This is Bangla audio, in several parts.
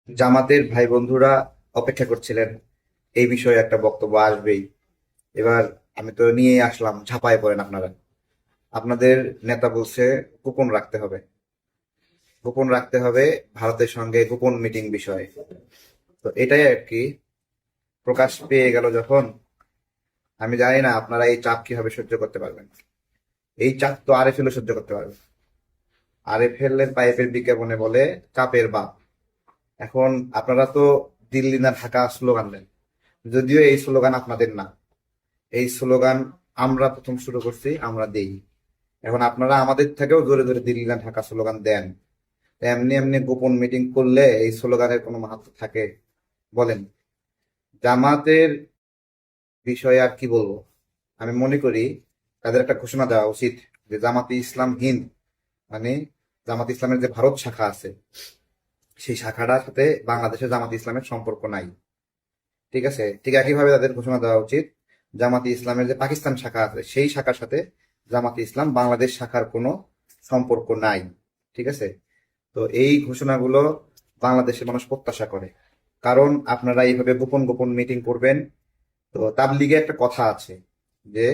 জামাতের ভাই বন্ধুরা অপেক্ষা করছিলেন এই বিষয়ে একটা বক্তব্য আসবেই। এবার আমি তো নিয়েই আসলাম, ঝাঁপায় পড়েন আপনারা। আপনাদের নেতা বলছে গোপন রাখতে হবে, গোপন রাখতে হবে ভারতের সঙ্গে গোপন মিটিং বিষয়ে। তো এটাই আর কি, প্রকাশ পেয়ে গেল যখন। আমি জানি না আপনারা এই চাপ কিভাবে সহ্য করতে পারবেন। এই চাপ তো আরএফএল সহ্য করতে পারবে। আরএফএল এর পাইপের বিজ্ঞাপনে বলে চাপের বাপ। এখন আপনারা তো দিল্লি না ঢাকা স্লোগান দেন, যদিও এই স্লোগান আপনাদের না। এই স্লোগান আমরা প্রথম শুরু করছি, আমরা দেই। এখন আপনারা আমাদের থেকেও জোরে জোরে দিল্লি না ঢাকা স্লোগান দেন। তো এমনি এমনি গোপন মিটিং করলে এই স্লোগানের কোনো মাহাত্ম্য থাকে? বলেন। জামাতের বিষয়ে আর কি বলবো। আমি মনে করি তাদের একটা ঘোষণা দেওয়া উচিত যে জামাতে ইসলাম হিন্দ, মানে জামাত ইসলামের যে ভারত শাখা আছে, সেই শাখাটার সাথে বাংলাদেশের জামাত ইসলামের সম্পর্ক নাই। ঠিক আছে, ঠিক একইভাবে তাদের ঘোষণা দেওয়া উচিত জামাতে ইসলামের যে পাকিস্তান শাখা আছে, সেই শাখার সাথে জামাতে ইসলাম বাংলাদেশ শাখার কোনো সম্পর্ক নাই। ঠিক আছে। তো এই ঘোষণাগুলো বাংলাদেশের মানুষ প্রত্যাশা করে, কারণ আপনারা এইভাবে গোপন গোপন মিটিং করবেন। তো তাবলিগে একটা কথা আছে যে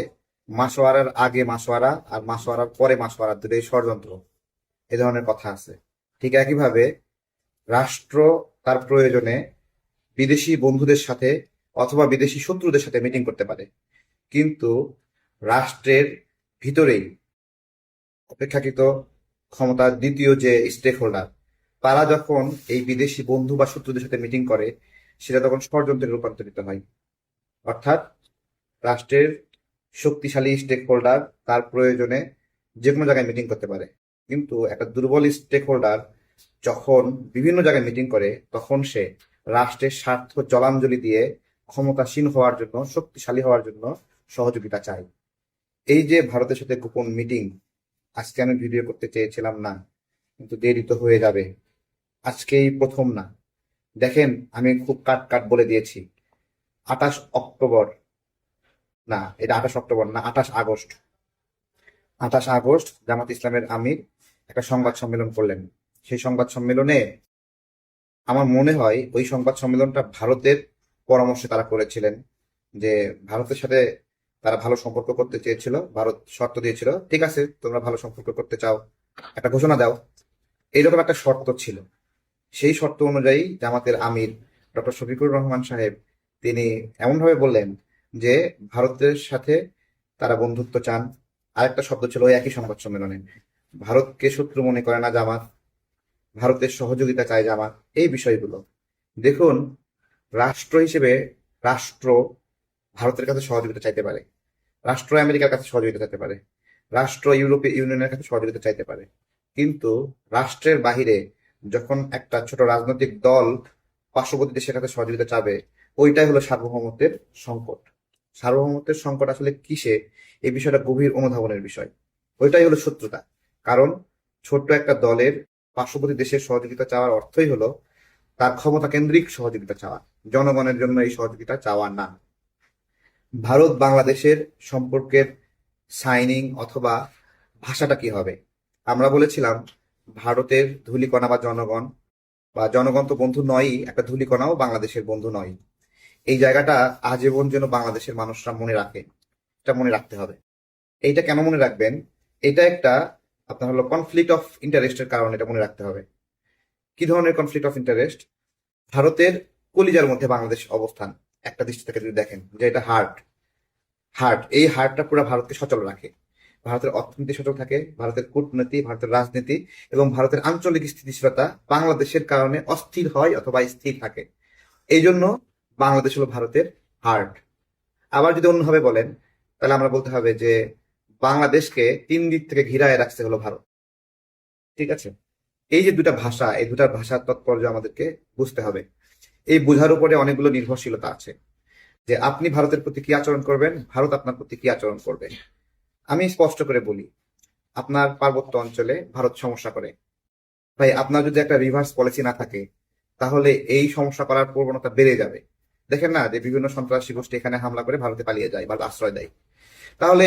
মাসোয়ারার আগে মাসোয়ারা আর মাসোয়ারার পরে মাসোয়ারা দুটোই ষড়যন্ত্র, এ ধরনের কথা আছে। ঠিক একইভাবে রাষ্ট্র তার প্রয়োজনে বিদেশি বন্ধুদের সাথে অথবা বিদেশি শত্রুদের সাথে মিটিং করতে পারে, কিন্তু রাষ্ট্রের ভিতরেই অপেক্ষাকৃত ক্ষমতার দ্বিতীয় যে স্টেক হোল্ডার, তারা যখন এই বিদেশি বন্ধু বা শত্রুদের সাথে মিটিং করে, সেটা তখন ষড়যন্ত্রে রূপান্তরিত হয়। অর্থাৎ রাষ্ট্রের শক্তিশালী স্টেক হোল্ডার তার প্রয়োজনে যে কোনো জায়গায় মিটিং করতে পারে, কিন্তু একটা দুর্বল স্টেক হোল্ডার যখন বিভিন্ন জায়গায় মিটিং করে, তখন সে রাষ্ট্রের স্বার্থ জলাঞ্জলি দিয়ে ক্ষমতাসীন হওয়ার জন্য, শক্তিশালী হওয়ার জন্য সহযোগিতা চায়। এই যে ভারতের সাথে গোপন মিটিং, আজকে আমি ভিডিও করতে চেয়েছিলাম না, কিন্তু দেরি তো হয়ে যাবে। আজকেই প্রথম না, দেখেন আমি খুব কাট কাট বলে দিয়েছি। 28 অক্টোবর, না এটা 28 অক্টোবর না, 28 আগস্ট। 28 আগস্ট জামাত ইসলামের আমির একটা সংবাদ সম্মেলন করলেন। সেই সংবাদ সম্মেলনে আমার মনে হয় ওই সংবাদ সম্মেলনটা ভারতের পরামর্শে তারা করেছিলেন। যে ভারতের সাথে তারা ভালো সম্পর্ক করতে চেয়েছিল, ভারত শর্ত দিয়েছিল, ঠিক আছে তোমরা ভালো সম্পর্ক করতে চাও, একটা ঘোষণা দাও, এইরকম একটা শর্ত ছিল। সেই শর্ত অনুযায়ী জামাতের আমির ডক্টর শফিকুর রহমান সাহেব তিনি এমনভাবে বললেন যে ভারতের সাথে তারা বন্ধুত্ব চান। আরেকটা শব্দ ছিল ওই একই সংবাদ সম্মেলনে, ভারতকে শত্রু মনে করে না জামাত, ভারতের সহযোগিতা চায় জামাত। এই বিষয়গুলো দেখুন, রাষ্ট্র হিসেবে রাষ্ট্র ভারতের কাছে সহযোগিতা চাইতে পারে, রাষ্ট্র আমেরিকার কাছে সহযোগিতা চাইতে পারে, রাষ্ট্র ইউরোপীয় ইউনিয়নের কাছে সহযোগিতা চাইতে পারে, কিন্তু রাষ্ট্রের বাহিরে যখন একটা ছোট রাজনৈতিক দল পার্শ্ববর্তী দেশের কাছে সহযোগিতা চাবে, ওইটাই হলো সার্বভৌমত্বের সংকট। সার্বভৌমত্বের সংকট আসলে কিসে, এই বিষয়টা গভীর অনুধাবনের বিষয়। ওইটাই হলো শত্রুতা। কারণ ছোট্ট একটা দলের পার্শ্ববর্তী দেশের সহযোগিতা চাওয়ার অর্থই হলো তার ক্ষমতা কেন্দ্রিক সহযোগিতা চাওয়া, জনগণের জন্য এই সহযোগিতা চাওয়া না। ভারত বাংলাদেশের সম্পর্কের সাইনিং অথবা ভাষাটা কি হবে? আমরা বলেছিলাম ভারতের ধূলিকণা বা জনগণ, বা জনগণ তো বন্ধু নয়ই, একটা ধূলিকণাও বাংলাদেশের বন্ধু নয়। এই জায়গাটা আজীবন যেন বাংলাদেশের মানুষরা মনে রাখে, এটা মনে রাখতে হবে। এইটা কেন মনে রাখবেন? এটা একটা আপনার হলো কনফ্লিক্ট অফ ইন্টারেস্টের কারণে এটা মনে রাখতে হবে। কি ধরনের কনফ্লিক্ট অফ ইন্টারেস্ট? ভারতের কলিজার মধ্যে বাংলাদেশ অবস্থান। একটা দৃষ্টি থেকে যদি দেখেন যে এটা হার্ট, এই হার্টটা পুরো ভারতকে সচল রাখে। ভারতের অর্থনীতি সচল থাকে, ভারতের কূটনীতি, ভারতের রাজনীতি এবং ভারতের আঞ্চলিক স্থিতিশীলতা বাংলাদেশের কারণে অস্থির হয় অথবা স্থির থাকে। এই জন্য বাংলাদেশ হলো ভারতের হার্ট। আবার যদি অন্যভাবে বলেন, তাহলে আমরা বলতে হবে যে বাংলাদেশকে 3 দিক থেকে ঘিরায় রাখছে হলো ভারত। ঠিক আছে। এই যে দুটা ভাষা, এই দুটা ভাষার তাৎপর্য আমাদেরকে বুঝতে হবে। এই বোঝার উপরে অনেকগুলো নির্ভরশীলতা আছে, যে আপনি ভারতের প্রতি কি আচরণ করবেন, ভারত আপনার প্রতি কি আচরণ করবে। আমি স্পষ্ট করে বলি, আপনার পার্বত্য অঞ্চলে ভারত সমস্যা করে, ভাই আপনার যদি একটা রিভার্স পলিসি না থাকে, তাহলে এই সমস্যা করার প্রবণতা বেড়ে যাবে। দেখেন না যে বিভিন্ন সন্ত্রাসী গোষ্ঠী এখানে হামলা করে ভারতে পালিয়ে যায় বা আশ্রয় দেয়। তাহলে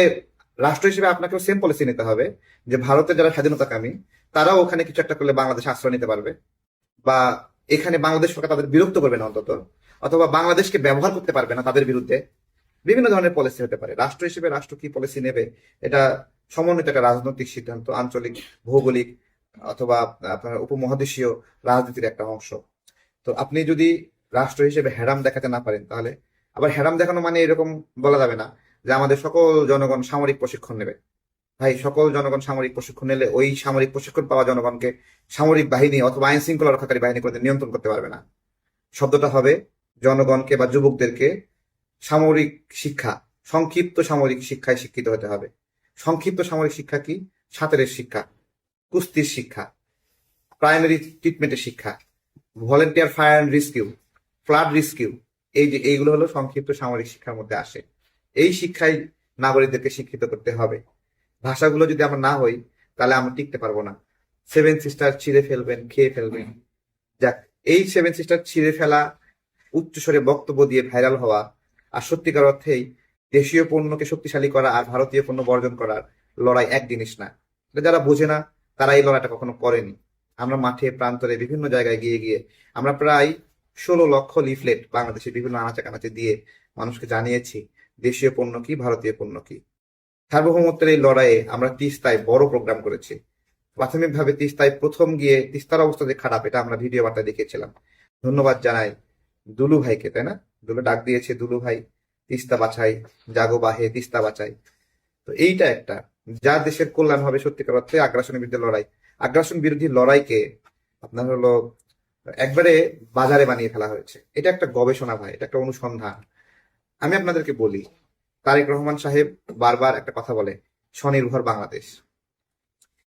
রাষ্ট্র হিসেবে আপনাকেও সেম পলিসি নিতে হবে, যে ভারতের যারা স্বাধীনতাকামী তারাও ওখানে কিছু একটা করলে বাংলাদেশে আশ্রয় নিতে পারবে, বা এখানে বাংলাদেশ সরকার তাদের বিরক্ত করবে না অন্তত, অথবা বাংলাদেশকে ব্যবহার করতে পারবে না তাদের বিরুদ্ধে। বিভিন্ন ধরনের পলিসি হতে পারে। রাষ্ট্র হিসেবে রাষ্ট্র কি পলিসি নেবে, এটা সমন্বিত একটা রাজনৈতিক সিদ্ধান্ত, আঞ্চলিক, ভৌগোলিক অথবা আপনার উপমহাদেশীয় রাজনীতির একটা অংশ। তো আপনি যদি রাষ্ট্র হিসেবে হ্যারাম দেখাতে না পারেন, তাহলে আবার হ্যারাম দেখানো মানে এরকম বলা যাবে না যে আমাদের সকল জনগণ সামরিক প্রশিক্ষণ নেবে। ভাই, সকল জনগণ সামরিক প্রশিক্ষণ নিলে ওই সামরিক প্রশিক্ষণ পাওয়া জনগণকে সামরিক বাহিনী অথবা আইন শৃঙ্খলা রক্ষাকারী বাহিনী করে নিয়ন্ত্রণ করতে পারবে না। শব্দটা হবে জনগণকে বা যুবকদেরকে সামরিক শিক্ষা, সংক্ষিপ্ত সামরিক শিক্ষায় শিক্ষিত হতে হবে। সংক্ষিপ্ত সামরিক শিক্ষা কি? সাঁতারের শিক্ষা, কুস্তির শিক্ষা, প্রাইমারি ট্রিটমেন্টের শিক্ষা, volunteer fire and rescue, flood rescue, এইগুলো হলো সংক্ষিপ্ত সামরিক শিক্ষার মধ্যে আসে। এই শিক্ষায় নাগরিকদেরকে শিক্ষিত করতে হবে। ভাষাগুলো যদি আমরা না হই, তাহলে আমরা টিকতে পারবো না। সেভেন সিস্টার ছিঁড়ে ফেলবেন, খেয়ে ফেলবেন। যাক, এই সেভেন সিস্টার ছিঁড়ে ফেলা, উচ্চস্বরে বক্তব্য দিয়ে ভাইরাল হওয়া, আর সত্যিকার অর্থেই দেশীয় পণ্যকে শক্তিশালী করা আর ভারতীয় পণ্য বর্জন করার লড়াই এক জিনিস না। এটা যারা বোঝে না, তারা এই লড়াইটা কখনো করেনি। আমরা মাঠে প্রান্তরে বিভিন্ন জায়গায় গিয়ে গিয়ে আমরা প্রায় 16 লক্ষ লিফলেট বাংলাদেশের বিভিন্ন আনাচে কানাচে দিয়ে মানুষকে জানিয়েছি দেশীয় পণ্য কি, ভারতীয় পণ্য কি। সার্বভৌমত্বের এই লড়াইয়ে আমরা তিস্তায় বড় প্রোগ্রাম করেছি। প্রাথমিকভাবে তিস্তায় প্রথম গিয়ে তিস্তার অবস্থা যে খারাপ, এটা আমরা ভিডিও বার্তা দেখিয়েছিলাম। ধন্যবাদ জানাই দুলু ভাইকে, তাই না? দুলু ডাক দিয়েছে, দুলু ভাই তিস্তা বাঁচাই, জাগো বাহে তিস্তা বাঁচাই। তো এইটা একটা যা দেশের কল্যাণ হবে সত্যিকার অর্থে। আগ্রাসনের বিরুদ্ধে লড়াই, আগ্রাসন বিরোধী লড়াইকে আপনার হলো একবারে বাজারে বানিয়ে ফেলা হয়েছে। এটা একটা গবেষণা ভাই, এটা একটা অনুসন্ধান। আমি আপনাদেরকে বলি, তারেক রহমান সাহেব বারবার একটা কথা বলে, স্বনির্ভর বাংলাদেশ।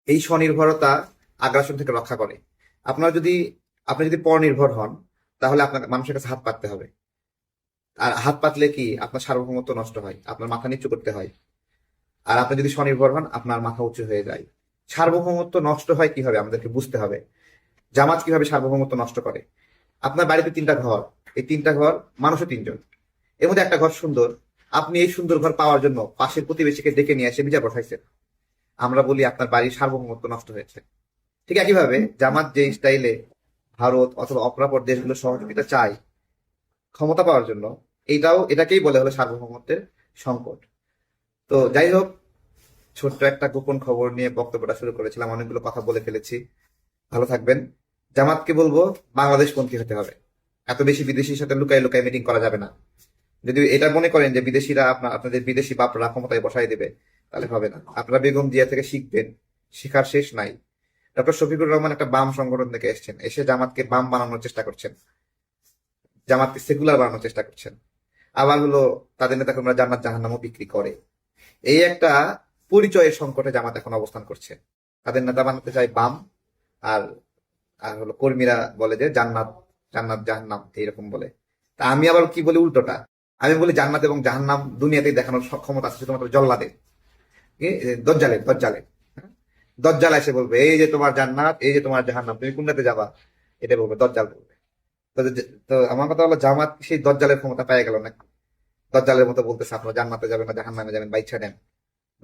এই স্বনির্ভরতা আগ্রাসন থেকে রক্ষা করে। আপনার যদি আপনি যদি পরনির্ভর হন, তাহলে আপনাকে মানুষের কাছে হাত পাততে হবে। আর হাত পাতলে কি আপনার সার্বভৌমত্ব নষ্ট হয়, আপনার মাথা নিচু করতে হয়। আর আপনি যদি স্বনির্ভর হন, আপনার মাথা উঁচু হয়ে যায়। সার্বভৌমত্ব নষ্ট হয় কিভাবে আমাদেরকে বুঝতে হবে। জামাত কিভাবে সার্বভৌমত্ব নষ্ট করে? আপনার বাড়িতে 3টা ঘর, এই 3টা ঘর, মানুষও 3জন, এর মধ্যে একটা ঘর সুন্দর। আপনি এই সুন্দর ঘর পাওয়ার জন্য পাশের প্রতিবেশীকে ডেকে নিয়ে এসে বিচার বসাইছেন। আমরা বলি আপনার বাড়ির সার্বভৌমত্ব নষ্ট হয়েছে। ঠিক একইভাবে জামাত যে স্টাইলে ভারত অথবা অপরাপর দেশগুলো সহযোগিতা চায় ক্ষমতা পাওয়ার জন্য, এটাকেই বলে হলো সার্বভৌমত্বের সংকট। তো যাই হোক, ছোট্ট একটা গোপন খবর নিয়ে বক্তব্যটা শুরু করেছিলাম, অনেকগুলো কথা বলে ফেলেছি। ভালো থাকবেন। জামাতকে বলবো বাংলাদেশপন্থী হতে হবে। এত বেশি বিদেশির সাথে লুকাই লুকাই মিটিং করা যাবে না। যদি এটা মনে করেন যে বিদেশিরা আপনাদের বিদেশি বাপরা ক্ষমতায় বসাই দেবে, তাহলে হবে না। আপনারা বেগম জিয়া থেকে শিখবেন, শিখার শেষ নাই। ডক্টর শফিকুর রহমান একটা বাম সংগঠন থেকে এসেছেন, এসে জামাতকে বাম বানানোর চেষ্টা করছেন, জামাতকে সেকুলার বানানোর চেষ্টা করছেন। আবার হলো তাদের নেতাকর্মীরা জান্নাত জাহান্নামও বিক্রি করে। এই একটা পরিচয়ের সংকটে জামাত এখন অবস্থান করছে। তাদের নেতা বানাতে চায় বাম, আর আর হলো কর্মীরা বলে যে জান্নাত জান্নাত জাহান্নাম এইরকম বলে। তা আমি আবার কি বলি উল্টোটা, আমি বলি জান্নাত এবং জাহান্নাম দুনিয়াতে দেখানোর সক্ষমতা আছে শুধুমাত্র জল্লাদের, দজ্জালের দজ্জালের। হ্যাঁ? দজ্জাল এসে বলবে এই যে তোমার জান্নাত, এই যে তোমার জাহান্নাম, তুমি কোনটাতে যাবা, এটা বলবে, দজ্জাল বলবে। তো তো আমার কথা হলো, জামাত সেই দজ্জালের ক্ষমতা পেয়ে গেল না? দজ্জালের মতো বলতেছে আপনারা জান্নাতে যাবেন না জাহান্নামে যাবেন, বাইচ্ছা নেন,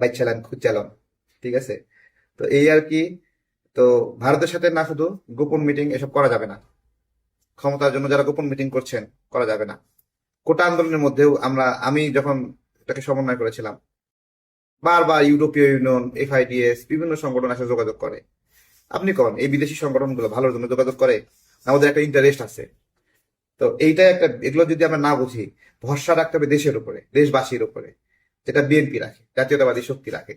বাইচ্ছা নেন, খুঁজচালন। ঠিক আছে? তো এই আর কি। তো ভারতের সাথে না শুধু গোপন মিটিং এসব করা যাবে না, ক্ষমতার জন্য যারা গোপন মিটিং করছেন করা যাবে না। কোটা আন্দোলনের মধ্যেও আমি যখন এটাকে সমন্বয় করেছিলাম, বারবার ইউরোপীয় ইউনিয়ন, FIDS বিভিন্ন সংগঠন এসে যোগাযোগ করে। আপনি কোন এই বিদেশি সংগঠনগুলো ভালোর জন্য যোগাযোগ করে, আমাদের একটা ইন্টারেস্ট আছে। তো এইটাই একটা, এগুলো যদি আমরা না বুঝি, ভরসা রাখতে হবে দেশের উপরে, দেশবাসীর উপরে, যেটা বিএনপি রাখে, জাতীয়তাবাদী শক্তি রাখে।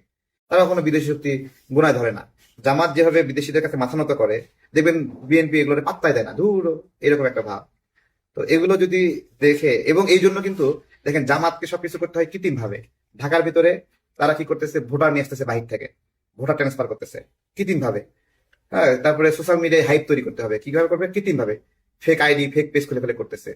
তারা কোনো বিদেশি শক্তি গুনায় ধরে না। জামাত যেভাবে বিদেশিদের কাছে মাথা নত করে, দেখবেন বিএনপি এগুলোর পাত্তাই দেয় না, ধুর, এরকম একটা ভাব। তো এগুলো যদি দেখে, এবং এই জন্য কিন্তু দেখেন জামাতকে সবকিছু করতে হয় কৃত্রিম ভাবে। ঢাকার ভিতরে তারা কি করতেছে, ভোটার নিয়ে আসতেছে বাহির থেকে, ভোটার ট্রান্সফার করতেছে কৃত্রিম ভাবে। হ্যাঁ, তারপরে সোশ্যাল মিডিয়ায় হাইপ তৈরি করতে হবে, কিভাবে করবে, কৃত্রিম ভাবে, ফেক আইডি, ফেক পেজ খুলে ফেলে করতেছে।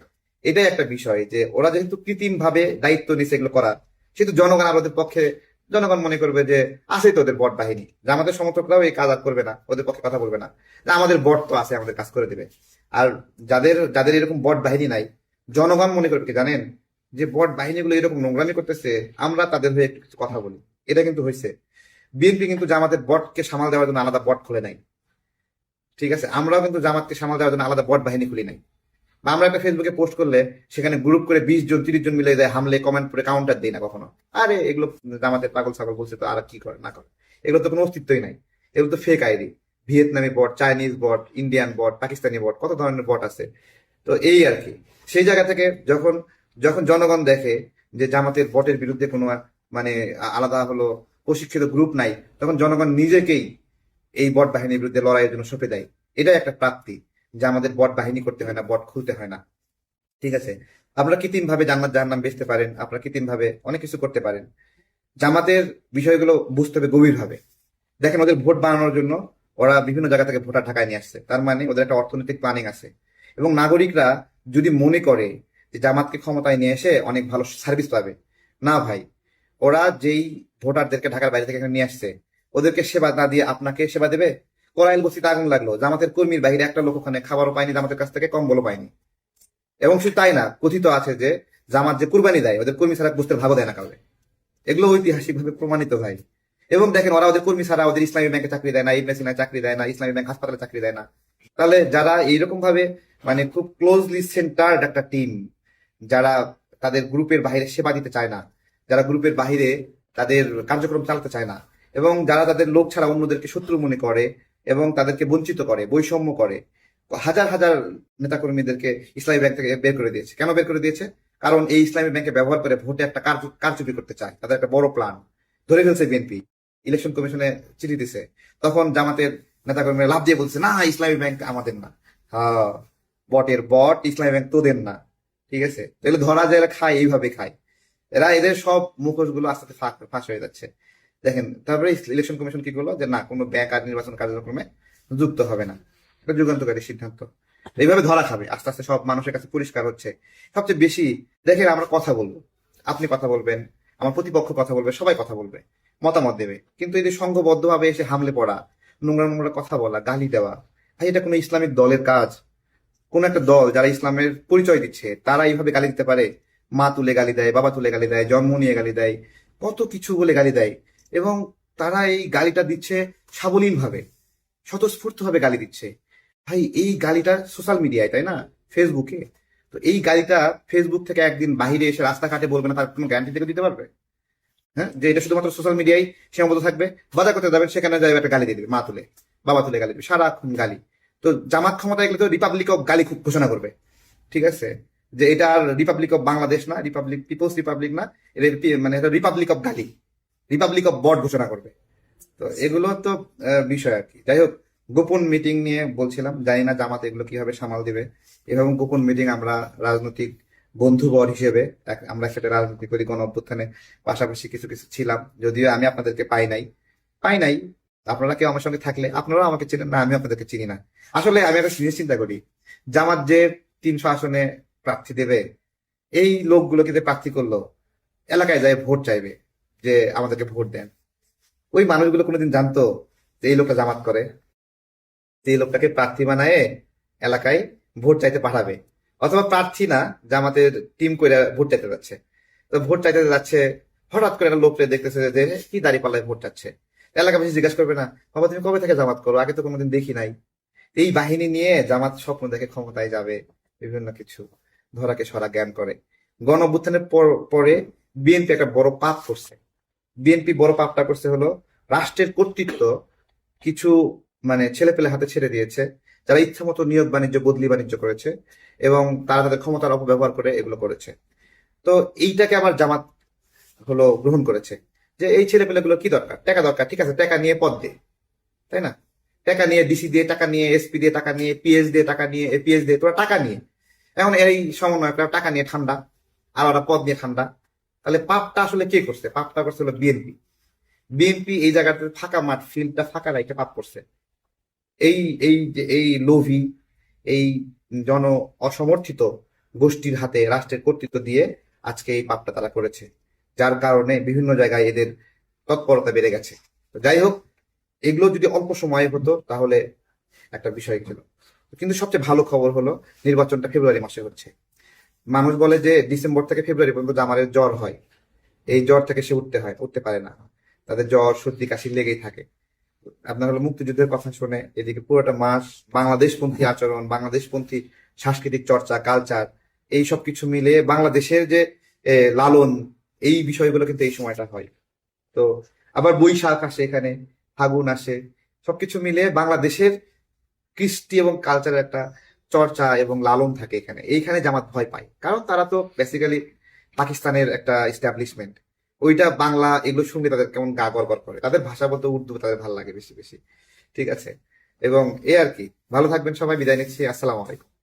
এটাই একটা বিষয় যে ওরা যেহেতু কৃত্রিম ভাবে দায়িত্ব নিচ্ছে এগুলো করার, সেহেতু জনগণ আর ওদের পক্ষে, জনগণ মনে করবে যে আসেই তো ওদের বট বাহিনী, যে আমাদের সমর্থকরাও এই কাজ আর করবে না, ওদের পক্ষে কথা বলবে না, যে আমাদের বট তো আছে, আমাদের কাজ করে দেবে। আর যাদের যাদের এরকম বট বাহিনী নাই, জনগণ মনে করবে কি জানেন, যে বট বাহিনীগুলো এরকম নোংরামি করতেছে, আমরা তাদের হয়ে একটু কিছু কথা বলি। এটা কিন্তু হয়েছে। বিএনপি কিন্তু জামাতের বটকে সামাল দেওয়ার জন্য আলাদা বট খুলে নাই। ঠিক আছে, আমরাও কিন্তু জামাতকে সামাল দেওয়ার জন্য আলাদা বট বাহিনী খুলি নাই। বা আমরা একটা ফেসবুকে পোস্ট করলে সেখানে গ্রুপ করে 20 জন 30 জন মিলে দেয়, হামলে কমেন্ট করে কাউন্টার দিই না কখনো। আরে এগুলো জামাতের পাগল ছাগল বলছে, তো আর কি করে না করে, এগুলো তো কোনো অস্তিত্বই নাই। এগুলো তো ফেক আইডি, ভিয়েতনামি বট, চাইনিজ বট, ইন্ডিয়ান বট, পাকিস্তানি বট, কত ধরনের বট আছে। তো এই আর কি, সেই জায়গা থেকে যখন যখন জনগণ দেখে যে জামাতের বটের বিরুদ্ধে কোনো মানে আলাদা হলো প্রশিক্ষিত গ্রুপ নাই, তখন জনগণ নিজেকেই এই বট বাহিনীর বিরুদ্ধে লড়াইয়ের জন্য সঁপে দেয়। এটাই একটা প্রাপ্তি, যে আমাদের বট বাহিনী করতে হয় না, বট খুলতে হয় না। ঠিক আছে, আপনারা কৃত্রিম ভাবে জান্নাত জাহান্নাম বেচতে পারেন, আপনারা কৃত্রিম ভাবে অনেক কিছু করতে পারেন। জামাতের বিষয়গুলো বুঝতে হবে গভীর ভাবে। দেখেন, ওদের ভোট বানানোর জন্য ওরা বিভিন্ন জায়গা থেকে ভোটার ঢাকায় নিয়ে আসছে, তার মানে ওদের একটা অর্থনৈতিক প্ল্যানিং আছে। এবং নাগরিকরা যদি মনে করে যে জামাতকে ক্ষমতায় নিয়ে এসে অনেক ভালো সার্ভিস পাবে, না ভাই, ওরা যেই ভোটারদেরকে ঢাকার বাইরে থেকে এখানে নিয়ে আসছে, ওদেরকে সেবা না দিয়ে আপনাকে সেবা দেবে? করাইল বস্তিতে আগুন লাগলো, জামাতের কর্মীর বাইরে একটা লোক ওখানে খাবারও পায়নি, জামাতের কাছ থেকে কম্বলও পায়নি। এবং শুধু তাই না, কথিত আছে যে জামাত যে কুরবানি দেয় ওদের কর্মী ছাড়া বুঝতে ভাগও দেয় না কাউকে। এগুলো ঐতিহাসিক ভাবে প্রমাণিত ভাই। এবং দেখেন, ওরা ওদের কর্মী ছাড়া ওদের ইসলামী ব্যাংকে চাকরি দেয় না, ইবনে সিনায় চাকরি দেয় না, ইসলামী ব্যাংক হাসপাতালে চাকরি দেয় না। তাহলে যারা এইরকম ভাবে মানে খুব ক্লোজলি সেন্টার্ড একটা টিম, যারা তাদের গ্রুপের বাইরে সেবা দিতে চায় না, যারা গ্রুপের বাইরে তাদের কার্যক্রম চালাতে চায় না, এবং যারা তাদের লোক ছাড়া অন্যদেরকে শত্রু মনে করে এবং তাদেরকে বঞ্চিত করে, বৈষম্য করে, হাজার হাজার নেতাকর্মীদেরকে ইসলামী ব্যাংক থেকে বের করে দিয়েছে। কেন বের করে দিয়েছে? কারণ এই ইসলামী ব্যাংকে ব্যবহার করে ভোটে একটা কারচুপি করতে চায়, তাদের একটা বড় প্ল্যান। ধরে ফেলছে বিএনপি, ইলেকশন কমিশনে চিঠি দিছে, তখন জামাতের নেতাকর্মীরা লাভ দিয়ে বলছে, না ইসলামী ব্যাংক আমাদের না। হ্যাঁ, বটের বট, ইসলামী ব্যাংক তোদের না। ঠিক আছে, তাহলে ধরা যায় এরা খায়, এইভাবে খায় এরা, এদের সব মুখোশ গুলো আস্তে আস্তে ফাঁস হয়ে যাচ্ছে। দেখেন, তারপরে ইলেকশন কমিশন কি করলো, যে না, কোনো ব্যাংক আর নির্বাচন কার্যক্রমে যুক্ত হবে না। এটা যুগান্তকারী সিদ্ধান্ত। এইভাবে ধরা খাবে, আস্তে আস্তে সব মানুষের কাছে পরিষ্কার হচ্ছে। সবচেয়ে বেশি দেখেন, আমরা কথা বলবো, আপনি কথা বলবেন, আমার প্রতিপক্ষ কথা বলবে, সবাই কথা বলবে, মতামত দেবে, কিন্তু এই যে সংঘবদ্ধভাবে এসে হামলে পড়া, নোংরা নোংরা কথা বলা, গালি দেওয়া, ভাই এটা কোনো ইসলামিক দলের কাজ? কোন একটা দল যারা ইসলামের পরিচয় দিচ্ছে তারা এইভাবে গালি দিতে পারে? মা তুলে গালি দেয়, বাবা তুলে গালি দেয়, জন্ম নিয়ে গালি দেয়, কত কিছু বলে গালি দেয়। এবং তারা এই গালিটা দিচ্ছে সাবলীল ভাবে, স্বতঃস্ফূর্ত ভাবে গালি দিচ্ছে। ভাই এই গালিটা সোশ্যাল মিডিয়ায়, তাই না, ফেসবুকে। তো এই গালিটা ফেসবুক থেকে একদিন বাইরে এসে রাস্তাঘাটে বলবে না, তার কোনো গ্যারান্টি থেকে দিতে পারবে? হ্যাঁ, যে এটা শুধুমাত্র সোশ্যাল মিডিয়ায় সীমাবদ্ধ থাকবে, বাজার করতে যাবেন সেখানে যাবে একটা গালি দিয়ে দিবে, মা তুলে বাবা তুলে গালি দিবে, সারাক্ষণ গালি। তো জামাত ক্ষমতায় গেলে তো রিপাবলিক অফ গালি খুব ঘোষণা করবে। ঠিক আছে, যে এটা আর রিপাবলিক অফ বাংলাদেশ না, রিপাবলিক পিপলস রিপাবলিক না, এটা মানে এটা রিপাবলিক অফ গালি, রিপাবলিক অফ বট ঘোষণা করবে। তো এগুলো তো বিষয় আর কি। যাই হোক, গোপন মিটিং নিয়ে বলছিলাম, জানি না জামাত এগুলো কিভাবে সামাল দিবে। এভাবে গোপন মিটিং আমরা রাজনৈতিক বন্ধুবর হিসেবে আমরা একসাথে রাজনীতি করি, গণ অভ্যুত্থানে পাশাপাশি কিছু কিছু ছিলাম, যদিও আমি আপনাদেরকে পাই নাই। আপনারা কেউ আমার সঙ্গে থাকলে আপনারাও আমাকে চিনেন না, আমি আপনাদেরকে চিনি না। আসলে আমি একটা জিনিস চিন্তা করি, জামাত যে 300 আসনে প্রার্থী দেবে, এই লোকগুলোকে যে প্রার্থী করলো, এলাকায় যায় ভোট চাইবে যে আমাদেরকে ভোট দেন, ওই মানুষগুলো কোনোদিন জানতো যে এই লোকটা জামাত করে, যে এই লোকটাকে প্রার্থী বানায় এলাকায় ভোট চাইতে পাঠাবে? অথবা প্রার্থী না, জামাতের টিম করে ভোট চাইতে যাচ্ছে, তো ভোট চাইতে যাচ্ছে, হঠাৎ করে একটা লোককে দেখতেছে যে কি দাঁড়িয়ে পাল্লায় ভোট চাচ্ছে, এলাকাবাসী জিজ্ঞাসা করবে না, বাবা তুমি কবে থেকে জামাত করো, আগে তো কোনোদিন দেখি নাই? এই বাহিনী নিয়ে জামাত স্বপ্ন দেখে ক্ষমতায় যাবে, বিভিন্ন কিছু ধরাকে সরা জ্ঞান করে। গণ অভ্যুত্থানের পরে বিএনপি একটা বড় পাপ করছে। বিএনপি বড় পাপটা করছে হলো, রাষ্ট্রের কর্তৃত্ব কিছু মানে ছেলে পেলে হাতে ছেড়ে দিয়েছে, যারা ইচ্ছা মতো নিয়োগ বাণিজ্য বদলি বাণিজ্য করেছে এবং তারা তাদের ক্ষমতার অপব্যবহার করে এগুলো করেছে। তো এইটাকে আমার জামাত হলো গ্রহণ করেছে, যে এই ছেলে পেলেগুলো কি দরকার, টাকা দরকার, ঠিক আছে, টাকা নিয়ে পদ দে, তাই না? টাকা নিয়ে ডিসি দিয়ে, টাকা নিয়ে এসপি দিয়ে, টাকা নিয়ে পিএস দিয়ে, টাকা নিয়ে এপিএস দিয়ে, তোরা টাকা নিয়ে এখন এই সমন্বয়করা টাকা নিয়ে ঠান্ডা, আর ওরা পদ নিয়ে ঠান্ডা। তাহলে পাপটা আসলে কে করছে? পাপটা করছে হলো বিএনপি। বিএনপি এই জায়গাতে ফাঁকা মাঠ, ফিল্ডটা ফাঁকা রাইখে পাপ করছে। এই এই যে এই লোভী, এই জন অসমর্থিত গোষ্ঠীর হাতে রাষ্ট্রের কর্তৃত্ব দিয়ে আজকে এই পাপটা তারা করেছে, যার কারণে বিভিন্ন জায়গায় এদের তৎপরতা বেড়ে গেছে। তো যাই হোক, এগুলো যদি অল্প সময়ে হতো তাহলে একটা বিষয় ছিল। কিন্তু সবচেয়ে ভালো খবর হলো নির্বাচনটা ফেব্রুয়ারি মাসে হচ্ছে। মানুষ বলে যে ডিসেম্বর থেকে ফেব্রুয়ারি পর্যন্ত জামারের জ্বর হয়, এই জ্বর থেকে সে উঠতে পারে না, তাদের জ্বর সর্দি কাশি লেগেই থাকে। আপনার হলো মুক্তিযুদ্ধের কথা শুনে এদিকে পুরোটা মাস বাংলাদেশপন্থী আচরণ, বাংলাদেশপন্থী সাংস্কৃতিক চর্চা, কালচার, এই সব কিছু মিলে বাংলাদেশের যে লালন, এই বিষয়গুলো কিন্তু এই সময়টা হয়। তো আবার বৈশাখ আসে এখানে, ফাগুন আসে, সবকিছু মিলে বাংলাদেশের কৃষ্টি এবং কালচারের একটা চর্চা এবং লালন থাকে এখানে। এইখানে জামাত ভয় পায়, কারণ তারা তো বেসিক্যালি পাকিস্তানের একটা এস্টাবলিশমেন্ট। ওইটা বাংলা এগুলো শুনলে তাদের কেমন গা গড় করে, তাদের ভাষা বলতে উর্দু তাদের ভালো লাগে বেশি বেশি। ঠিক আছে, এবং এ আর কি। ভালো থাকবেন সবাই, বিদায় নিচ্ছি, আসসালামু আলাইকুম।